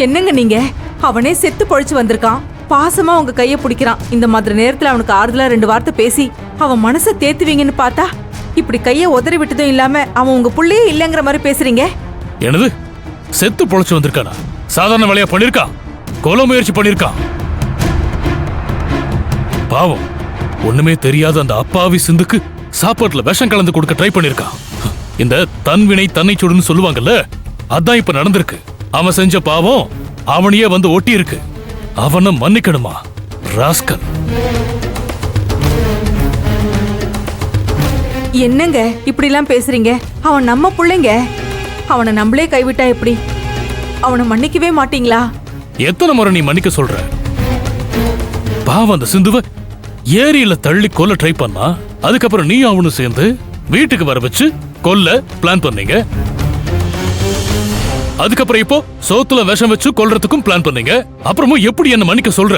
என்னங்க நீங்க? அவனே செத்து பொழைச்சு வந்திருக்கான். பாசமா உங்க கைய பிடிக்கிறான். இந்த மாதிரி நேரத்துல அவனுக்கு ஆறுதலா 2 வார்த்தை பேசி அவன் மனசை தேத்துவீங்கன்னு பார்த்தா இப்படி கைய உதறி விட்டதும் இல்லாம அவன் உங்க புள்ளையே இல்லங்கிற மாதிரி பேசுறீங்க. என்னது? செத்து பொழைச்சு வந்திருக்கானா? சாதாரண வேலையா பண்ணிருக்கான்? கொலை முயற்சி பண்ணிருக்கான். பாவம், ஒண்ணுமே தெரியாத அந்த அப்பாவி சிந்துக்கு சாப்பாட்டுல விஷம் கலந்து கொடுக்க ட்ரை பண்ணிருக்கான். இந்த தன்வினை தன்னை சுடுன்னு சொல்லுவாங்கல்ல, அதான் இப்ப நடந்திருக்கு. அவன் செஞ்ச பாவம் அவனையே வந்து ஒட்டி இருக்கு. அவனை மன்னிக்கணுமா? ராஸ்கல். என்னங்க இப்படி எல்லாம் பேசுறீங்க? அவன் நம்ம புள்ளைங்க. அவனை நம்மளே கைவிட்டா எப்படி? அவனை மன்னிக்கவே மாட்டீங்களா? எத்தனை முறை நீ மன்னிக்க சொல்ற? பாவம், அந்த சிந்துவ ஏரியில தள்ளி கொல்ல ட்ரை பண்ணா. அதுக்கப்புறம் நீ அவனும் சேர்ந்து வீட்டுக்கு வர வச்சு கொல்ல பிளான் பண்ணீங்க. அதுக்கப்புறம் இப்போ சோத்துல விஷம் வச்சு கொல்றதுக்கும் பிளான் பண்ணீங்க. அப்புறமும் எப்படி என்ன மன்னிக்க சொல்ற?